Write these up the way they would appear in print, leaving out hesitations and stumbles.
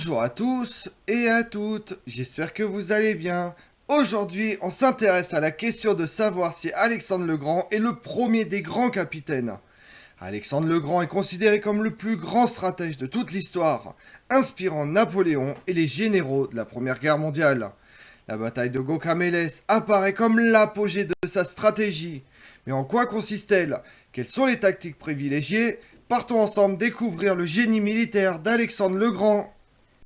Bonjour à tous et à toutes, j'espère que vous allez bien. Aujourd'hui, on s'intéresse à la question de savoir si Alexandre le Grand est le premier des grands capitaines. Alexandre le Grand est considéré comme le plus grand stratège de toute l'histoire, inspirant Napoléon et les généraux de la Première Guerre mondiale. La bataille de Gaucamelles apparaît comme l'apogée de sa stratégie. Mais en quoi consiste-t-elle? Quelles sont les tactiques privilégiées? Partons ensemble découvrir le génie militaire d'Alexandre le Grand.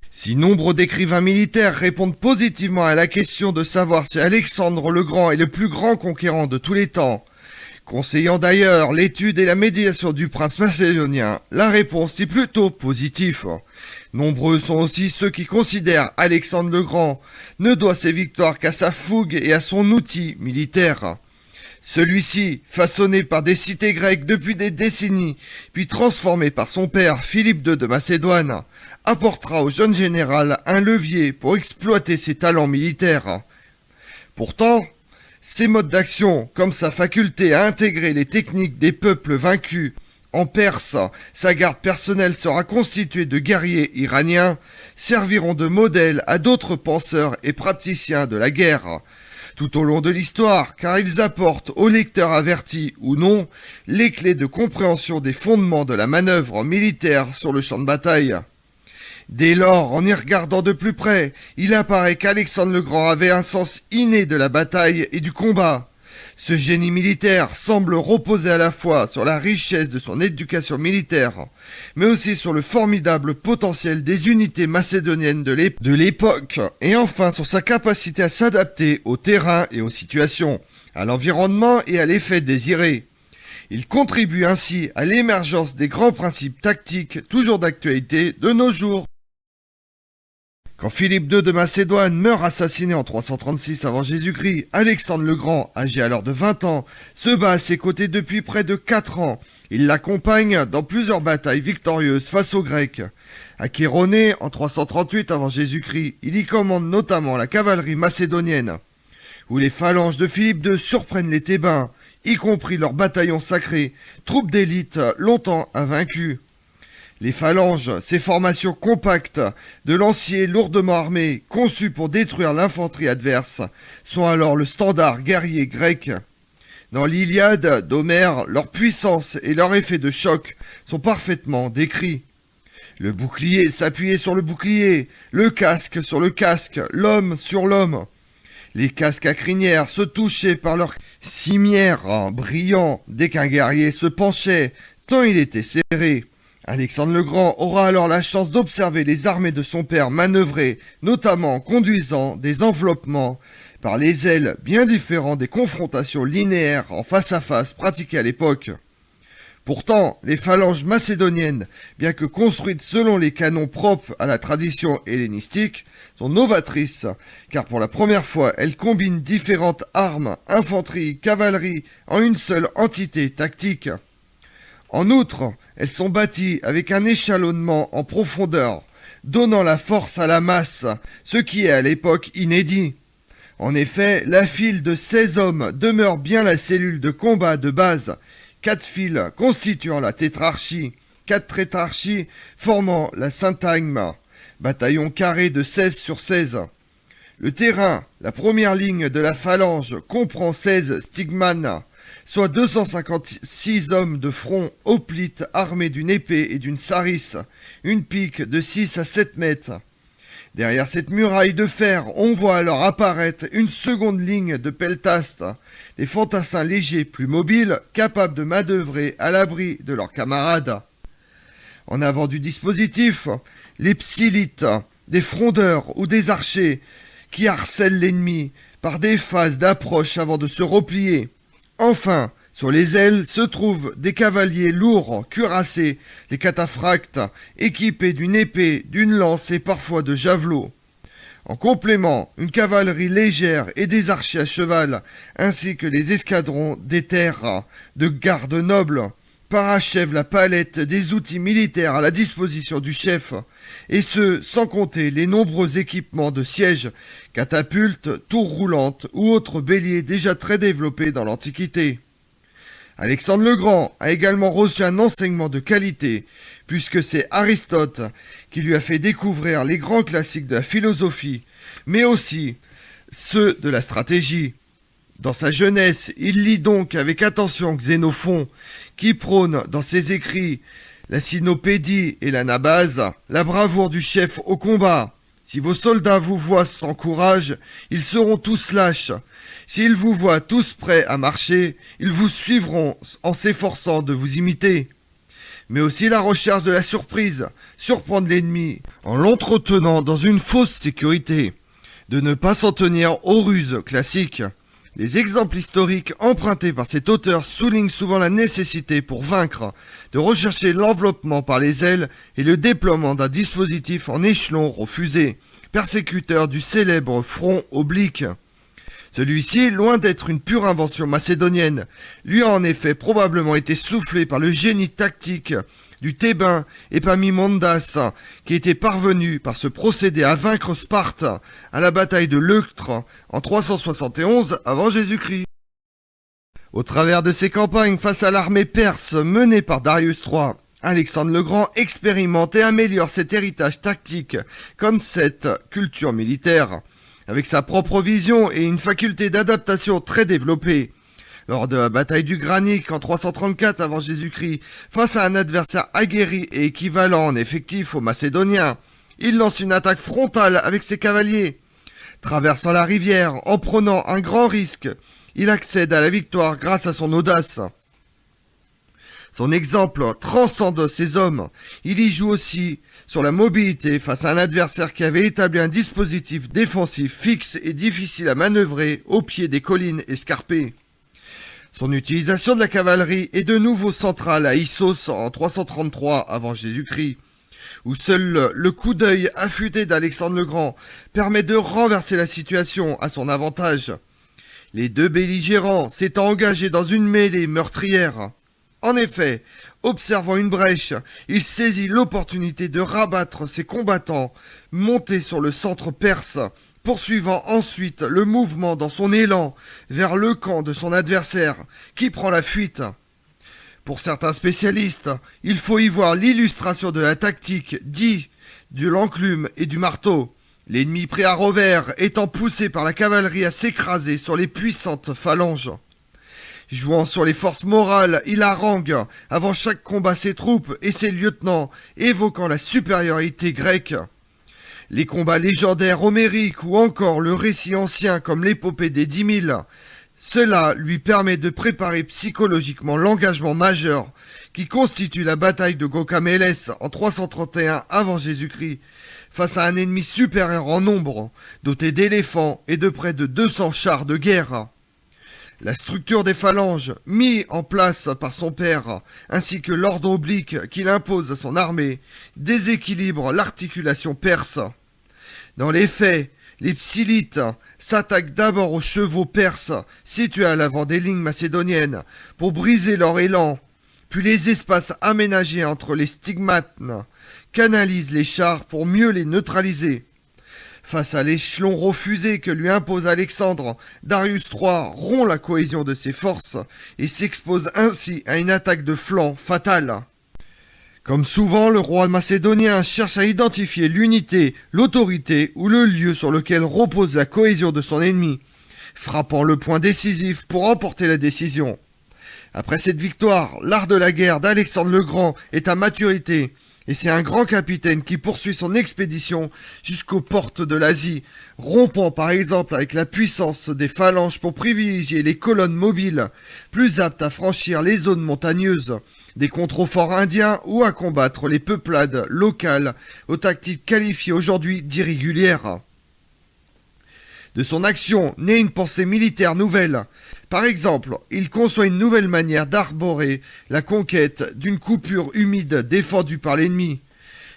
Si nombre d'écrivains militaires répondent positivement à la question de savoir si Alexandre le Grand est le plus grand conquérant de tous les temps, conseillant d'ailleurs l'étude et la médiation du prince macédonien, la réponse est plutôt positive. Nombreux sont aussi ceux qui considèrent Alexandre le Grand ne doit ses victoires qu'à sa fougue et à son outil militaire. Celui-ci, façonné par des cités grecques depuis des décennies, puis transformé par son père Philippe II de Macédoine, apportera au jeune général un levier pour exploiter ses talents militaires. Pourtant, ses modes d'action, comme sa faculté à intégrer les techniques des peuples vaincus, en Perse, sa garde personnelle sera constituée de guerriers iraniens, serviront de modèle à d'autres penseurs et praticiens de la guerre, tout au long de l'histoire, car ils apportent aux lecteurs avertis ou non les clés de compréhension des fondements de la manœuvre militaire sur le champ de bataille. Dès lors, en y regardant de plus près, il apparaît qu'Alexandre le Grand avait un sens inné de la bataille et du combat. Ce génie militaire semble reposer à la fois sur la richesse de son éducation militaire, mais aussi sur le formidable potentiel des unités macédoniennes de l'époque, et enfin sur sa capacité à s'adapter au terrain et aux situations, à l'environnement et à l'effet désiré. Il contribue ainsi à l'émergence des grands principes tactiques toujours d'actualité de nos jours. Quand Philippe II de Macédoine meurt assassiné en 336 avant Jésus-Christ, Alexandre le Grand, âgé alors de 20 ans, se bat à ses côtés depuis près de 4 ans. Il l'accompagne dans plusieurs batailles victorieuses face aux Grecs. À Chéronée, en 338 avant Jésus-Christ, il y commande notamment la cavalerie macédonienne, où les phalanges de Philippe II surprennent les Thébains, y compris leurs bataillons sacrés, troupes d'élite longtemps invaincus. Les phalanges, ces formations compactes de lanciers lourdement armés, conçus pour détruire l'infanterie adverse, sont alors le standard guerrier grec. Dans l'Iliade d'Homère, leur puissance et leur effet de choc sont parfaitement décrits. Le bouclier s'appuyait sur le bouclier, le casque sur le casque, l'homme sur l'homme. Les casques à crinière se touchaient par leurs cimières brillants dès qu'un guerrier se penchait, tant il était serré. Alexandre le Grand aura alors la chance d'observer les armées de son père manœuvrer, notamment en conduisant des enveloppements par les ailes bien différents des confrontations linéaires en face à face pratiquées à l'époque. Pourtant, les phalanges macédoniennes, bien que construites selon les canons propres à la tradition hellénistique, sont novatrices, car pour la première fois, elles combinent différentes armes, infanterie, cavalerie, en une seule entité tactique. En outre, elles sont bâties avec un échelonnement en profondeur, donnant la force à la masse, ce qui est à l'époque inédit. En effet, la file de 16 hommes demeure bien la cellule de combat de base, 4 files constituant la tétrarchie, 4 tétrarchies formant la syntagme, bataillon carré de 16 sur 16. Le terrain, la première ligne de la phalange, comprend 16 stigmanes, soit 256 hommes de front hoplites armés d'une épée et d'une sarisse, une pique de 6 à 7 mètres. Derrière cette muraille de fer, on voit alors apparaître une seconde ligne de peltastes, des fantassins légers plus mobiles, capables de manœuvrer à l'abri de leurs camarades. En avant du dispositif, les psyllites, des frondeurs ou des archers, qui harcèlent l'ennemi par des phases d'approche avant de se replier. Enfin, sur les ailes se trouvent des cavaliers lourds, cuirassés, les cataphractes, équipés d'une épée, d'une lance et parfois de javelots. En complément, une cavalerie légère et des archers à cheval, ainsi que les escadrons des terres de garde nobles, parachèvent la palette des outils militaires à la disposition du chef, et ce, sans compter les nombreux équipements de siège, catapultes, tours roulantes ou autres béliers déjà très développés dans l'Antiquité. Alexandre le Grand a également reçu un enseignement de qualité, puisque c'est Aristote qui lui a fait découvrir les grands classiques de la philosophie, mais aussi ceux de la stratégie. Dans sa jeunesse, il lit donc avec attention Xénophon, qui prône dans ses écrits la synopédie et l'anabase, la bravoure du chef au combat. Si vos soldats vous voient sans courage, ils seront tous lâches. S'ils vous voient tous prêts à marcher, ils vous suivront en s'efforçant de vous imiter. Mais aussi la recherche de la surprise, surprendre l'ennemi en l'entretenant dans une fausse sécurité, de ne pas s'en tenir aux ruses classiques. Les exemples historiques empruntés par cet auteur soulignent souvent la nécessité pour vaincre de rechercher l'enveloppement par les ailes et le déploiement d'un dispositif en échelon refusé, persécuteur du célèbre front oblique. Celui-ci, loin d'être une pure invention macédonienne, lui a en effet probablement été soufflé par le génie tactique du Thébain Épamimondas, qui était parvenu par ce procédé à vaincre Sparte à la bataille de Leuctre en 371 avant Jésus-Christ. Au travers de ses campagnes face à l'armée perse menée par Darius III, Alexandre le Grand expérimente et améliore cet héritage tactique comme cette culture militaire, avec sa propre vision et une faculté d'adaptation très développée. Lors de la bataille du Granique en 334 avant Jésus-Christ, face à un adversaire aguerri et équivalent en effectif aux Macédoniens, il lance une attaque frontale avec ses cavaliers. Traversant la rivière en prenant un grand risque, il accède à la victoire grâce à son audace. Son exemple transcende ses hommes. Il y joue aussi sur la mobilité face à un adversaire qui avait établi un dispositif défensif fixe et difficile à manœuvrer au pied des collines escarpées. Son utilisation de la cavalerie est de nouveau centrale à Issos en 333 avant Jésus-Christ, où seul le coup d'œil affûté d'Alexandre le Grand permet de renverser la situation à son avantage. Les deux belligérants s'étant engagés dans une mêlée meurtrière. En effet, observant une brèche, il saisit l'opportunité de rabattre ses combattants montés sur le centre perse, poursuivant ensuite le mouvement dans son élan vers le camp de son adversaire, qui prend la fuite. Pour certains spécialistes, il faut y voir l'illustration de la tactique dit de l'enclume et du marteau, l'ennemi pris à revers étant poussé par la cavalerie à s'écraser sur les puissantes phalanges. Jouant sur les forces morales, il harangue avant chaque combat ses troupes et ses lieutenants, évoquant la supériorité grecque. Les combats légendaires homériques ou encore le récit ancien comme l'épopée des 10 000, cela lui permet de préparer psychologiquement l'engagement majeur qui constitue la bataille de Gaugamélès en 331 avant Jésus-Christ, face à un ennemi supérieur en nombre, doté d'éléphants et de près de 200 chars de guerre. La structure des phalanges, mise en place par son père, ainsi que l'ordre oblique qu'il impose à son armée, déséquilibre l'articulation perse. Dans les faits, les Psyllites s'attaquent d'abord aux chevaux perses situés à l'avant des lignes macédoniennes pour briser leur élan, puis les espaces aménagés entre les stigmates canalisent les chars pour mieux les neutraliser. Face à l'échelon refusé que lui impose Alexandre, Darius III rompt la cohésion de ses forces et s'expose ainsi à une attaque de flanc fatale. Comme souvent, le roi macédonien cherche à identifier l'unité, l'autorité ou le lieu sur lequel repose la cohésion de son ennemi, frappant le point décisif pour remporter la décision. Après cette victoire, l'art de la guerre d'Alexandre le Grand est à maturité, et c'est un grand capitaine qui poursuit son expédition jusqu'aux portes de l'Asie, rompant par exemple avec la puissance des phalanges pour privilégier les colonnes mobiles, plus aptes à franchir les zones montagneuses, des contreforts indiens ou à combattre les peuplades locales aux tactiques qualifiées aujourd'hui d'irrégulières. De son action naît une pensée militaire nouvelle. Par exemple, il conçoit une nouvelle manière d'arborer la conquête d'une coupure humide défendue par l'ennemi.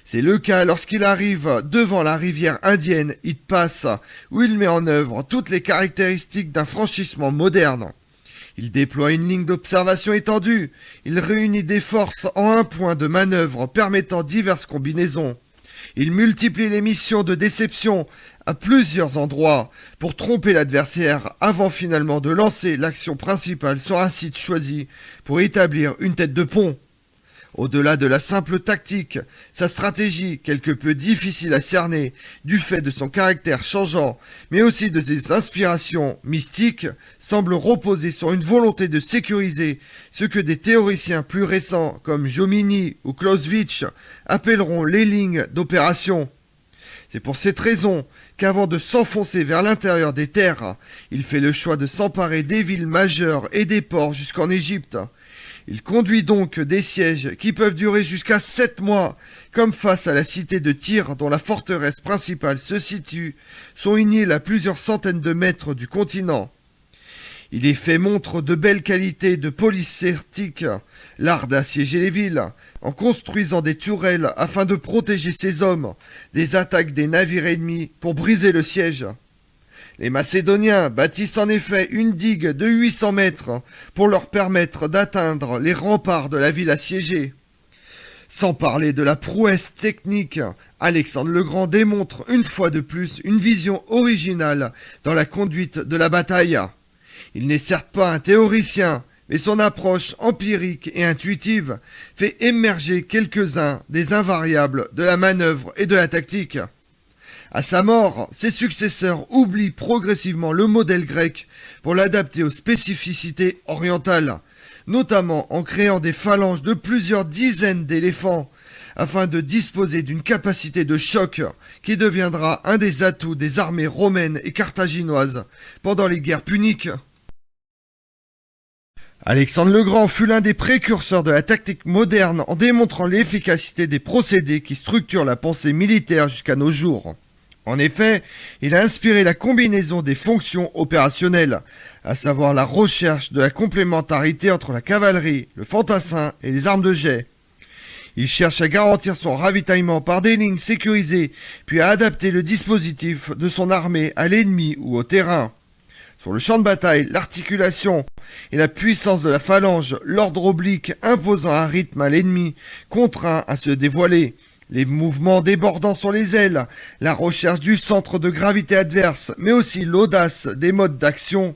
C'est le cas lorsqu'il arrive devant la rivière indienne Itpass, où il met en œuvre toutes les caractéristiques d'un franchissement moderne. Il déploie une ligne d'observation étendue, il réunit des forces en un point de manœuvre permettant diverses combinaisons. Il multiplie les missions de déception à plusieurs endroits pour tromper l'adversaire avant finalement de lancer l'action principale sur un site choisi pour établir une tête de pont. Au-delà de la simple tactique, sa stratégie, quelque peu difficile à cerner du fait de son caractère changeant, mais aussi de ses inspirations mystiques, semble reposer sur une volonté de sécuriser ce que des théoriciens plus récents comme Jomini ou Clausewitz appelleront les lignes d'opération. C'est pour cette raison qu'avant de s'enfoncer vers l'intérieur des terres, il fait le choix de s'emparer des villes majeures et des ports jusqu'en Égypte. Il conduit donc des sièges qui peuvent durer jusqu'à 7 mois, comme face à la cité de Tyr dont la forteresse principale se situe sur une île à plusieurs centaines de mètres du continent. Il y fait montre de belles qualités de police celtique, l'art d'assiéger les villes, en construisant des tourelles afin de protéger ses hommes des attaques des navires ennemis pour briser le siège. Les Macédoniens bâtissent en effet une digue de 800 mètres pour leur permettre d'atteindre les remparts de la ville assiégée. Sans parler de la prouesse technique, Alexandre le Grand démontre une fois de plus une vision originale dans la conduite de la bataille. Il n'est certes pas un théoricien, mais son approche empirique et intuitive fait émerger quelques-uns des invariables de la manœuvre et de la tactique. À sa mort, ses successeurs oublient progressivement le modèle grec pour l'adapter aux spécificités orientales, notamment en créant des phalanges de plusieurs dizaines d'éléphants, afin de disposer d'une capacité de choc qui deviendra un des atouts des armées romaines et carthaginoises pendant les guerres puniques. Alexandre le Grand fut l'un des précurseurs de la tactique moderne en démontrant l'efficacité des procédés qui structurent la pensée militaire jusqu'à nos jours. En effet, il a inspiré la combinaison des fonctions opérationnelles, à savoir la recherche de la complémentarité entre la cavalerie, le fantassin et les armes de jet. Il cherche à garantir son ravitaillement par des lignes sécurisées, puis à adapter le dispositif de son armée à l'ennemi ou au terrain. Sur le champ de bataille, l'articulation et la puissance de la phalange, l'ordre oblique imposant un rythme à l'ennemi, contraint à se dévoiler. Les mouvements débordant sur les ailes, la recherche du centre de gravité adverse, mais aussi l'audace des modes d'action,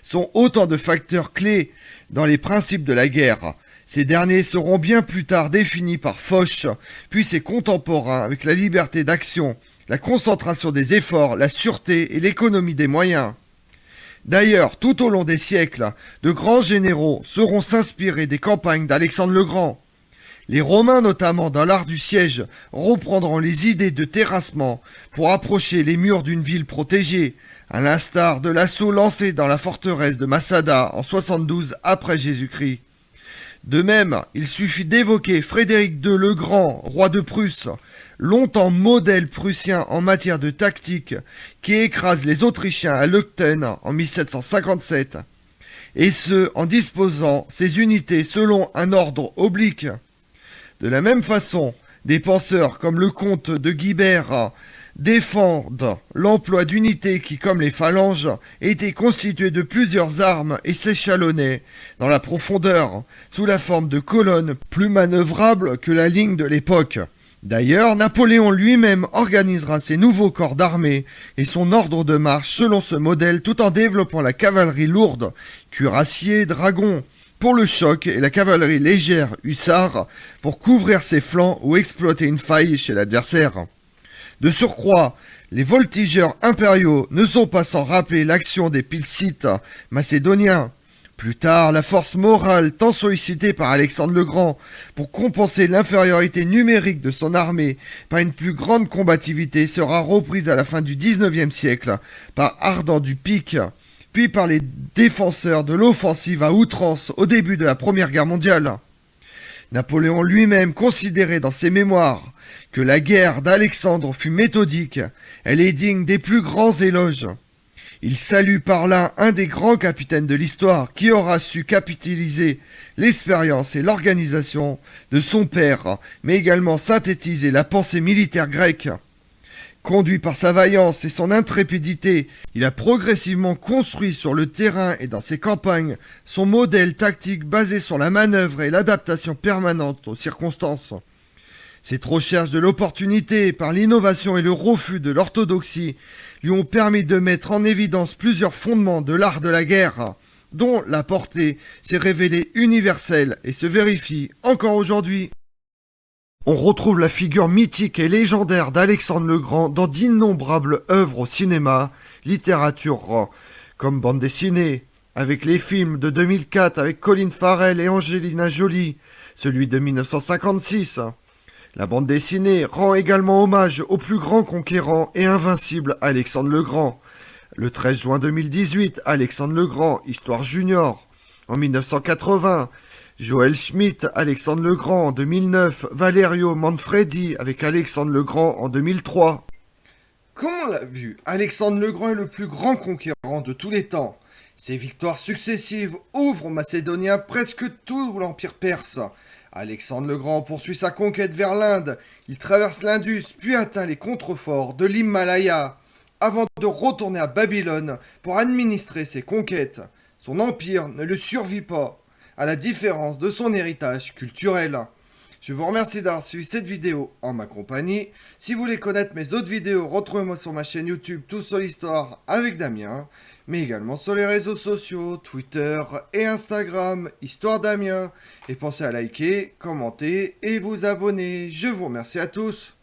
sont autant de facteurs clés dans les principes de la guerre. Ces derniers seront bien plus tard définis par Foch, puis ses contemporains avec la liberté d'action, la concentration des efforts, la sûreté et l'économie des moyens. D'ailleurs, tout au long des siècles, de grands généraux sauront s'inspirer des campagnes d'Alexandre le Grand. Les Romains, notamment dans l'art du siège, reprendront les idées de terrassement pour approcher les murs d'une ville protégée, à l'instar de l'assaut lancé dans la forteresse de Massada en 72 après Jésus-Christ. De même, il suffit d'évoquer Frédéric II le Grand, roi de Prusse, longtemps modèle prussien en matière de tactique, qui écrase les Autrichiens à Leuthen en 1757, et ce en disposant ses unités selon un ordre oblique. De la même façon, des penseurs comme le comte de Guibert défendent l'emploi d'unités qui, comme les phalanges, étaient constituées de plusieurs armes et s'échelonnaient dans la profondeur, sous la forme de colonnes plus manœuvrables que la ligne de l'époque. D'ailleurs, Napoléon lui-même organisera ses nouveaux corps d'armée et son ordre de marche selon ce modèle tout en développant la cavalerie lourde, cuirassiers, dragons, pour le choc et la cavalerie légère, hussards, pour couvrir ses flancs ou exploiter une faille chez l'adversaire. De surcroît, les voltigeurs impériaux ne sont pas sans rappeler l'action des Pilsites macédoniens. Plus tard, la force morale tant sollicitée par Alexandre le Grand pour compenser l'infériorité numérique de son armée par une plus grande combativité sera reprise à la fin du XIXe siècle par Ardent du Pic, puis par les défenseurs de l'offensive à outrance au début de la Première Guerre mondiale. Napoléon lui-même considérait dans ses mémoires que la guerre d'Alexandre fut méthodique, elle est digne des plus grands éloges. Il salue par là un des grands capitaines de l'histoire qui aura su capitaliser l'expérience et l'organisation de son père, mais également synthétiser la pensée militaire grecque. Conduit par sa vaillance et son intrépidité, il a progressivement construit sur le terrain et dans ses campagnes son modèle tactique basé sur la manœuvre et l'adaptation permanente aux circonstances. Cette recherche de l'opportunité par l'innovation et le refus de l'orthodoxie lui ont permis de mettre en évidence plusieurs fondements de l'art de la guerre, dont la portée s'est révélée universelle et se vérifie encore aujourd'hui. On retrouve la figure mythique et légendaire d'Alexandre le Grand dans d'innombrables œuvres au cinéma, littérature, comme bande dessinée, avec les films de 2004 avec Colin Farrell et Angelina Jolie, celui de 1956. La bande dessinée rend également hommage au plus grand conquérant et invincible Alexandre le Grand. Le 13 juin 2018, Alexandre le Grand, Histoire Junior. En 1980, Joel Schmidt, Alexandre le Grand. En 2009, Valerio Manfredi avec Alexandre le Grand en 2003. Comme on l'a vu, Alexandre le Grand est le plus grand conquérant de tous les temps. Ses victoires successives ouvrent aux Macédoniens presque tout l'empire perse. Alexandre le Grand poursuit sa conquête vers l'Inde. Il traverse l'Indus puis atteint les contreforts de l'Himalaya avant de retourner à Babylone pour administrer ses conquêtes. Son empire ne le survit pas, à la différence de son héritage culturel. Je vous remercie d'avoir suivi cette vidéo en ma compagnie. Si vous voulez connaître mes autres vidéos, retrouvez-moi sur ma chaîne YouTube Tout sur l'Histoire avec Damien, mais également sur les réseaux sociaux, Twitter et Instagram, Histoire Damien. Et pensez à liker, commenter et vous abonner. Je vous remercie à tous.